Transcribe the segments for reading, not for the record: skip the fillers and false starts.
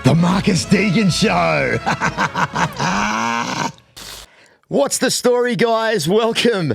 The Marcus Deegan Show. What's the story, guys? Welcome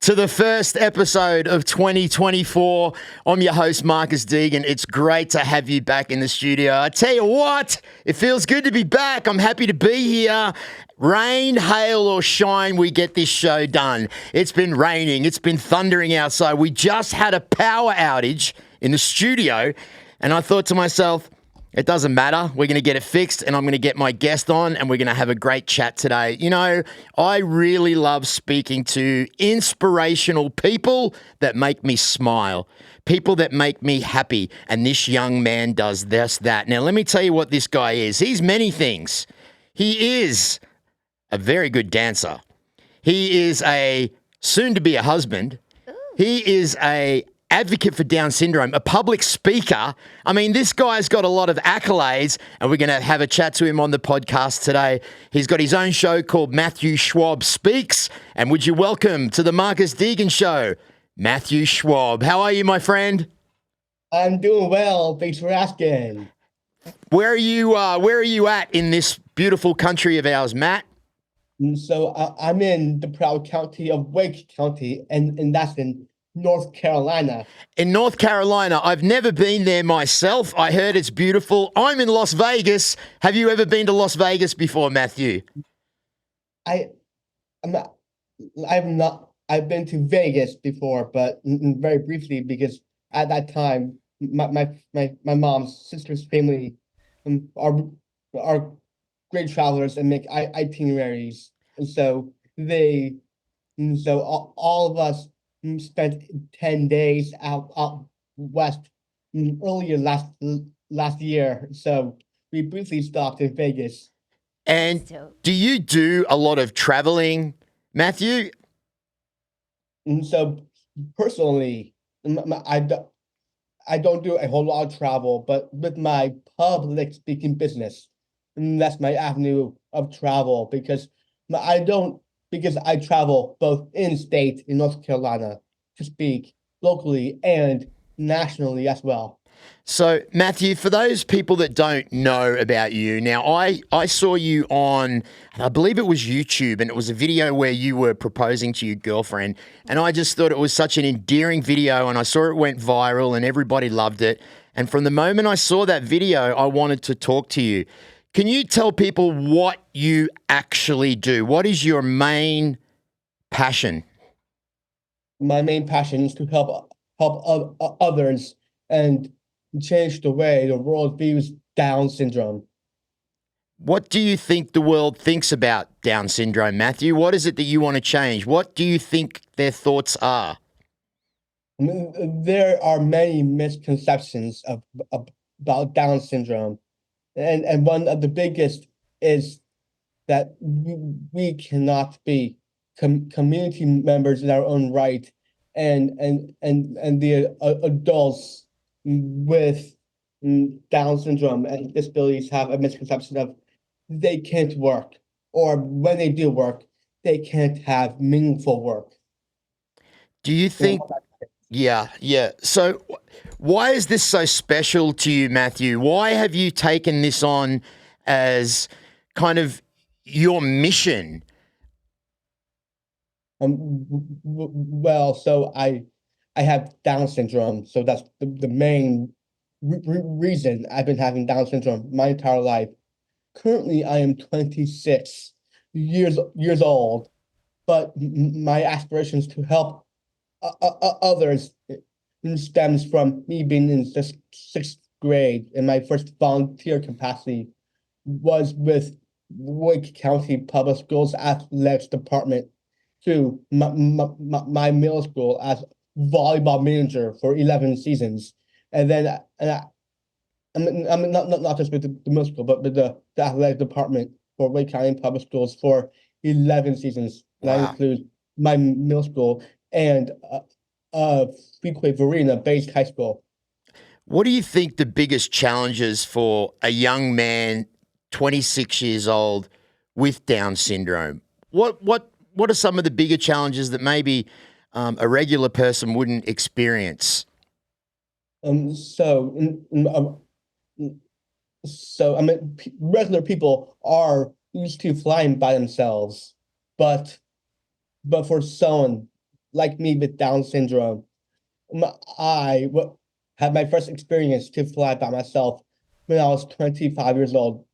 to the first episode of 2024. I'm your host, Marcus Deegan. It's great to have you back in the studio. I tell you what, it feels good to be back. I'm happy to be here. Rain, hail, or shine, we get this show done. It's been raining. It's been thundering outside. We just had a power outage in the studio, and I thought to myself, it doesn't matter. We're going to get it fixed, and I'm going to get my guest on, and we're going to have a great chat today. You know, I really love speaking to inspirational people that make me smile, people that make me happy, and this young man does this, that. Now, let me tell you what this guy is. He's many things. He is a very good dancer. He is a soon-to-be a husband. He is a advocate for Down syndrome, a public speaker. I mean, this guy's got a lot of accolades, and we're going to have a chat to him on the podcast today. He's got his own show called Matthew Schwab Speaks, and would you welcome to the Marcus Deegan Show, Matthew Schwab. How are you, my friend? I'm doing well. Thanks for asking. Where are you at in this beautiful country of ours, Matt? So I'm in the proud county of Wake County, and that's in North Carolina. In North Carolina. I've never been there myself. I heard it's beautiful. I'm in Las Vegas. Have you ever been to Las Vegas before, Matthew? I've not. I've been to Vegas before, but very briefly, because at that time, my mom's sister's family are great travelers and make itineraries, and so all of us spent 10 days out west earlier last year. So we briefly stopped in Vegas. And do you do a lot of traveling, Matthew? So personally, I don't do a whole lot of travel, but with my public speaking business, that's my avenue of travel, because I travel both in state in North Carolina to speak locally and nationally as well. So, Matthew, for those people that don't know about you, now I saw you on, I believe it was YouTube, and it was a video where you were proposing to your girlfriend, and I just thought it was such an endearing video, and I saw it went viral and everybody loved it. And from the moment I saw that video, I wanted to talk to you. Can you tell people what you actually do? What is your main passion? My main passion is to help others and change the way the world views Down syndrome. What do you think the world thinks about Down syndrome, Matthew? What is it that you want to change? What do you think their thoughts are? There are many misconceptions about Down syndrome. And one of the biggest is that we cannot be community members in our own right, and the adults with Down syndrome and disabilities have a misconception of they can't work, or when they do work, they can't have meaningful work. Do you think? Yeah. So why is this so special to you, Matthew? Why have you taken this on as kind of your mission? Well, so I have Down syndrome, so that's the main reason I've been having Down syndrome my entire life. Currently, I am 26 years old, but my aspirations to help others stems from me being in sixth grade, and my first volunteer capacity was with Wake County Public Schools Athletics Department, to my middle school as volleyball manager for 11 seasons, and then I'm not just with the middle school, but with the athletic department for Wake County Public Schools for 11 seasons. Wow. That includes my middle school and Freeway Varina-based high school. What do you think the biggest challenges for a young man, 26 years old, with Down syndrome? What are some of the bigger challenges that maybe a regular person wouldn't experience? So So I mean, regular people are used to flying by themselves, but for someone like me with Down syndrome, had my first experience to fly by myself when I was 25 years old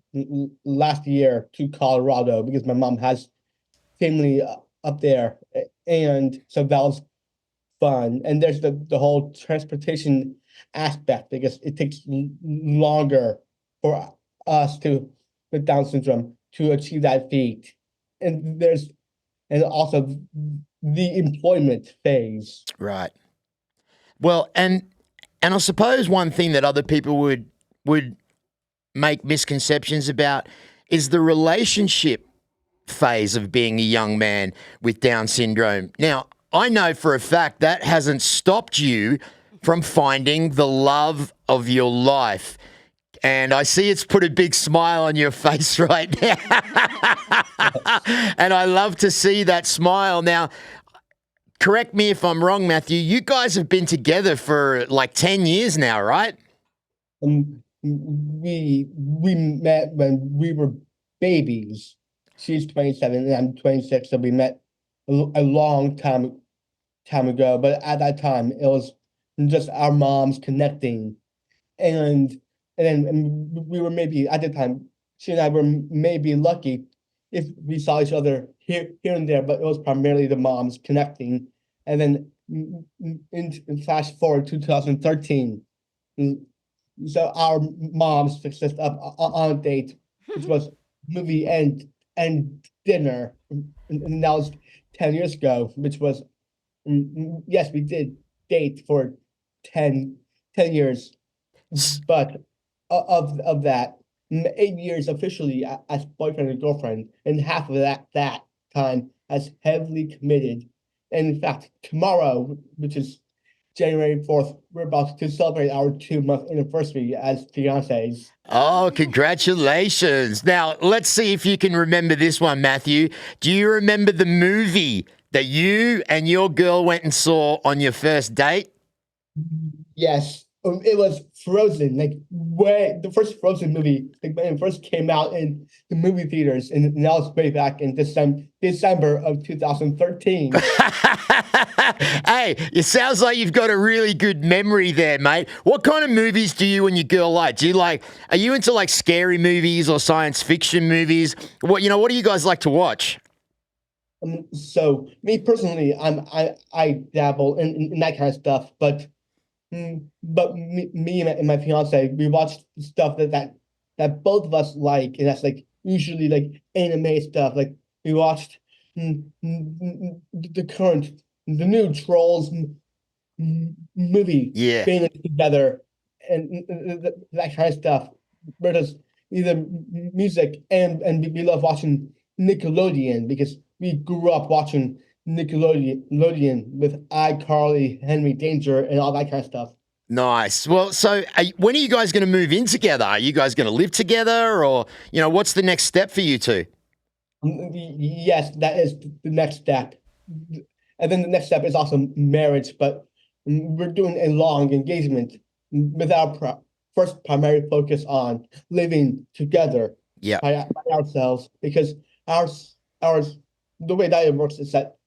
last year to Colorado because my mom has family up there, and so that was fun. And there's the whole transportation aspect because it takes longer for us to with Down syndrome to achieve that feat. And also the employment phase. Right. Well, and I suppose one thing that other people would make misconceptions about is the relationship phase of being a young man with Down syndrome. Now, I know for a fact that hasn't stopped you from finding the love of your life. And I see it's put a big smile on your face right now. And I love to see that smile. Now, correct me if I'm wrong, Matthew. You guys have been together for like 10 years now, right? We met when we were babies. She's 27 and I'm 26, so we met a long time ago. But at that time, it was just our moms connecting, and then we were maybe at the time she and I were maybe lucky if we saw each other here and there, but it was primarily the moms connecting. And then in fast forward to 2013. So our moms fixed us up on a date, which was movie and dinner, and that was 10 years ago, which was yes, we did date for 10 years, but of that, 8 years officially as boyfriend and girlfriend, and half of that time as heavily committed. And in fact, tomorrow, which is January 4th, we're about to celebrate our 2-month anniversary as fiancés. Oh, congratulations. Now, let's see if you can remember this one, Matthew. Do you remember the movie that you and your girl went and saw on your first date? Yes, it was Frozen. Like the first Frozen movie, like when it first came out in the movie theaters, and that was way back in December of 2013. Hey, it sounds like you've got a really good memory there, mate. What kind of movies do you and your girl like? Are you into like scary movies or science fiction movies? What do you guys like to watch? So me personally, I dabble in that kind of stuff, but me and my fiance, we watch stuff that both of us like, and that's like usually like anime stuff. Like we watched the new Trolls movie, Yeah. Banded Together, and that kind of stuff. Where there's either music and we love watching Nickelodeon because we grew up watching Nickelodeon with iCarly, Henry Danger, and all that kind of stuff. Nice. Well, so when are you guys going to move in together? Are you guys going to live together, or what's the next step for you two? Yes, that is the next step. And then the next step is also marriage, but we're doing a long engagement with our first primary focus on living together Yeah. by ourselves, because ours the way that it works is that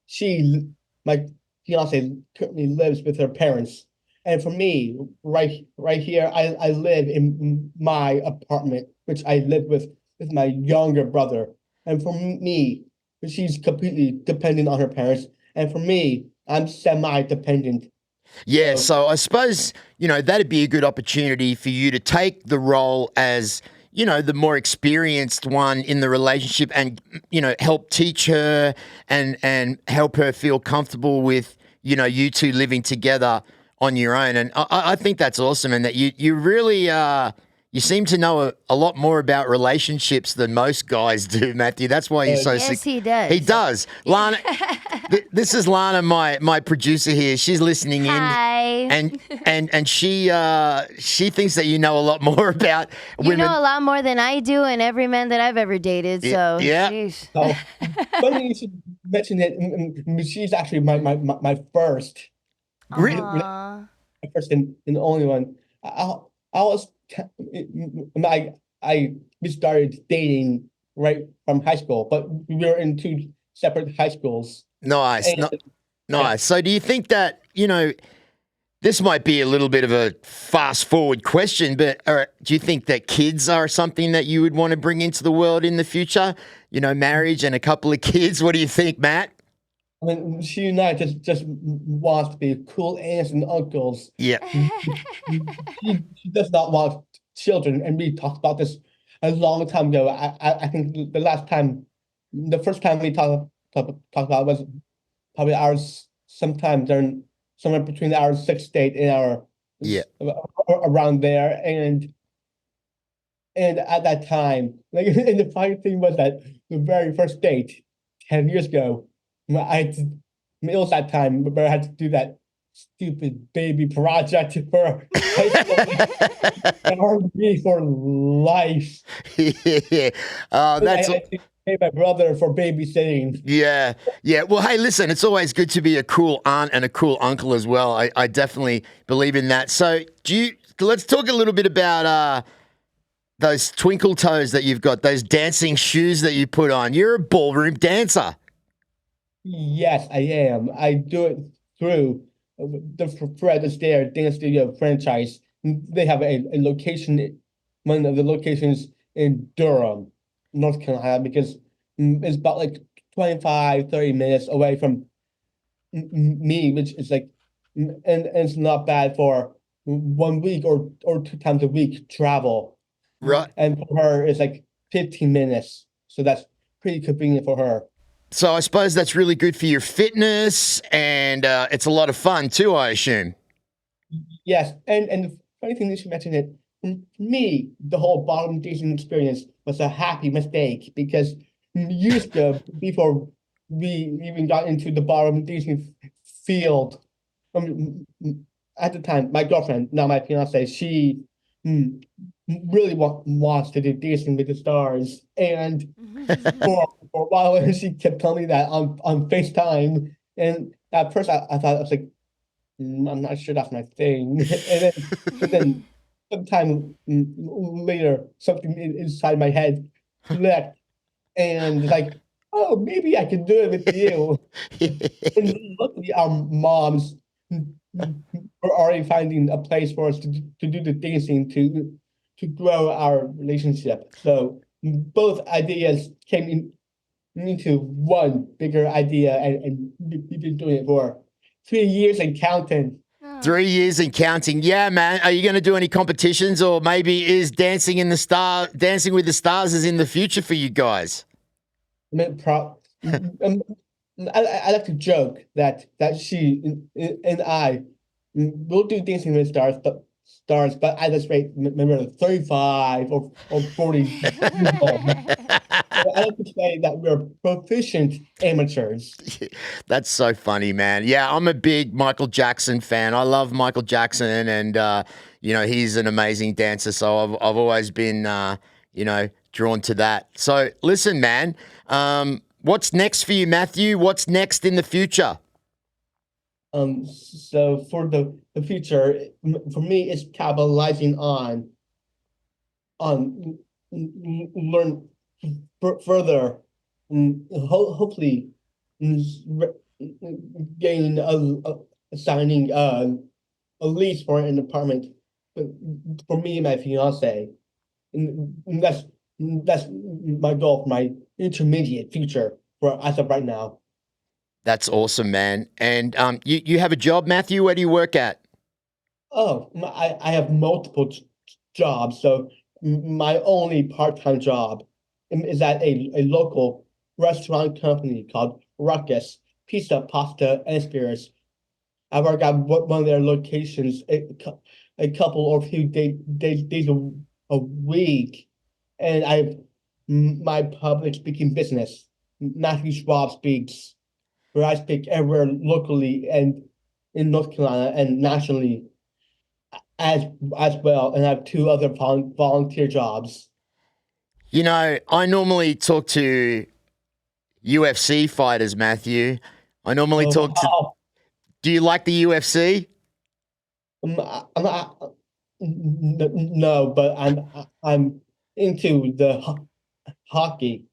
my fiance currently lives with her parents. And for me, right here, I live in my apartment, which I live with my younger brother. And for me, she's completely dependent on her parents. And for me, I'm semi-dependent. Yeah, so I suppose, that'd be a good opportunity for you to take the role as, the more experienced one in the relationship and, help teach her and help her feel comfortable with, you two living together on your own. And I think that's awesome, and that you really you seem to know a lot more about relationships than most guys do, Matthew. That's why you're so Yes, he does. He does. Lana, this is Lana, my producer here. She's listening Hi. in, and she thinks that you know a lot more about You women. know a lot more than I do and every man that I've ever dated. So, Yeah. sheesh. Oh, funny you should mention it. She's actually my first, Aw. and only one. I was we started dating right from high school, but we were in two separate high schools. Nice. And Nice. So do you think that, this might be a little bit of a fast forward question, but do you think that kids are something that you would want to bring into the world in the future? Marriage and a couple of kids. What do you think, Matt? I mean, she and I just wants to be cool aunts and uncles. Yeah. She does not want children, and we talked about this a long time ago. I think the first time we talked about it was probably ours sometime during somewhere between our sixth date and our around there, and at that time, like, and the funny thing was that the very first date 10 years ago, it was that time where I had to do that stupid baby project for high school and R&B for life. Yeah. That's I pay my brother for babysitting. Yeah. Well, hey, listen, it's always good to be a cool aunt and a cool uncle as well. I definitely believe in that. So let's talk a little bit about those twinkle toes that you've got, those dancing shoes that you put on. You're a ballroom dancer. Yes, I am. I do it through the Fred Astaire Dance Studio franchise. They have a location, one of the locations in Durham, North Carolina, because it's about like 25, 30 minutes away from me, which is like, and it's not bad for 1 week or 2 times a week travel. Right. And for her, it's like 15 minutes. So that's pretty convenient for her. So I suppose that's really good for your fitness, and it's a lot of fun too, I assume. Yes, and the funny thing is you mentioned it, for me, the whole bottom dating experience was a happy mistake because years ago, before we even got into the bottom dating field, at the time, my girlfriend, now my fiance, she really wants to do dancing with the stars, and for a while she kept telling me that on FaceTime, and at first I thought, I was like, I'm not sure that's my thing. But then sometime later, something inside my head clicked, and it's like, oh, maybe I can do it with you. And luckily, our moms were already finding a place for us to do the dancing to grow our relationship. So both ideas came into one bigger idea, and we've been doing it for 3 years and counting. 3 years and counting. Yeah, man. Are you going to do any competitions, or maybe is Dancing with the Stars is in the future for you guys? I mean, I like to joke that she and I will do Dancing with Stars, but at this rate, maybe 35 or 40 years old. I like to say that we're proficient amateurs. That's so funny, man. Yeah, I'm a big Michael Jackson fan. I love Michael Jackson, and he's an amazing dancer. So I've always been drawn to that. So listen, man. What's next for you, Matthew? What's next in the future? So for the future, for me, it's capitalizing on learn further, hopefully getting signing a lease for an apartment for me and my fiance, and that's my goal for my intermediate future for as of right now. That's awesome, man. And you have a job, Matthew? Where do you work at? Oh, I have multiple jobs. So my only part-time job is at a local restaurant company called Ruckus Pizza, Pasta, and Spirits. I work at one of their locations a couple or few days a week, and I have my public speaking business, Matthew Schwab Speaks, where I speak everywhere locally and in North Carolina and nationally as well, and I have 2 other volunteer jobs. I normally talk to UFC fighters, Matthew. I normally talk to. Wow. Do you like the UFC? No, but I'm into the hockey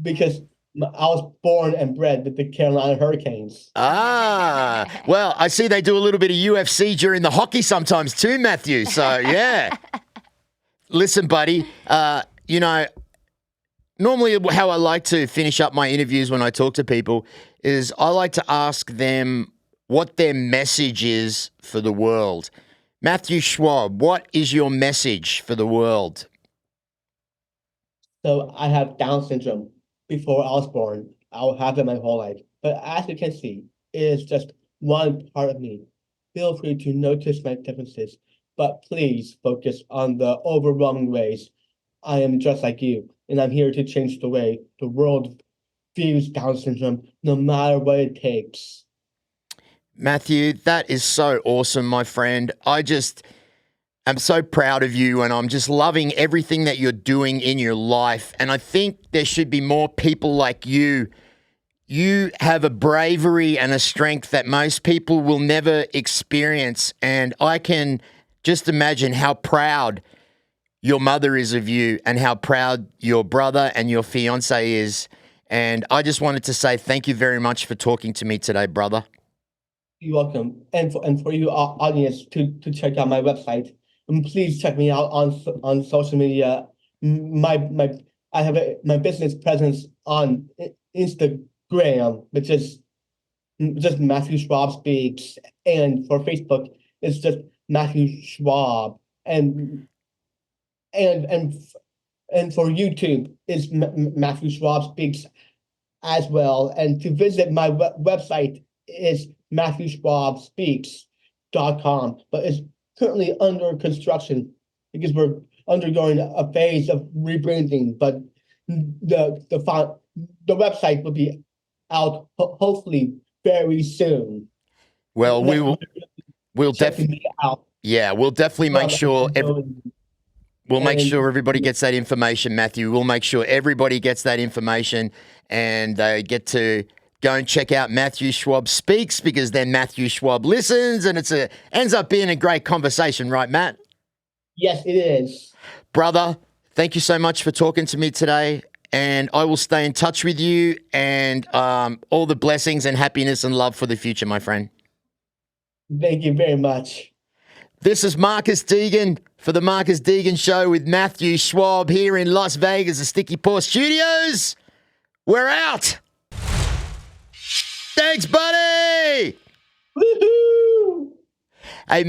because I was born and bred with the Carolina Hurricanes. Well, I see they do a little bit of UFC during the hockey sometimes too, Matthew. So, yeah. Listen, buddy, normally how I like to finish up my interviews when I talk to people is I like to ask them what their message is for the world. Matthew Schwab, what is your message for the world? So I have Down syndrome before I was born. I'll have it my whole life. But as you can see, it is just one part of me. Feel free to notice my differences, but please focus on the overwhelming ways I am just like you, and I'm here to change the way the world views Down syndrome, no matter what it takes. Matthew, that is so awesome, my friend. I'm so proud of you, and I'm just loving everything that you're doing in your life. And I think there should be more people like you. You have a bravery and a strength that most people will never experience. And I can just imagine how proud your mother is of you and how proud your brother and your fiance is. And I just wanted to say thank you very much for talking to me today, brother. You're welcome. And for you audience to check out my website. And please check me out on social media. I have my business presence on Instagram, which is just Matthew Schwab Speaks, and for Facebook, it's just Matthew Schwab, and for YouTube, it's Matthew Schwab Speaks as well. And to visit my website is MatthewSchwabSpeaks.com, but it's currently under construction because we're undergoing a phase of rebranding. But the website will be out hopefully very soon. Well, we'll definitely make sure everybody gets that information, Matthew. We'll make sure everybody gets that information and they get to go and check out Matthew Schwab Speaks, because then Matthew Schwab listens, and ends up being a great conversation, right, Matt? Yes, it is. Brother, thank you so much for talking to me today, and I will stay in touch with you, and all the blessings and happiness and love for the future, my friend. Thank you very much. This is Marcus Deegan for the Marcus Deegan Show with Matthew Schwab here in Las Vegas, the Sticky Paw Studios. We're out. Thanks, buddy. Woohoo!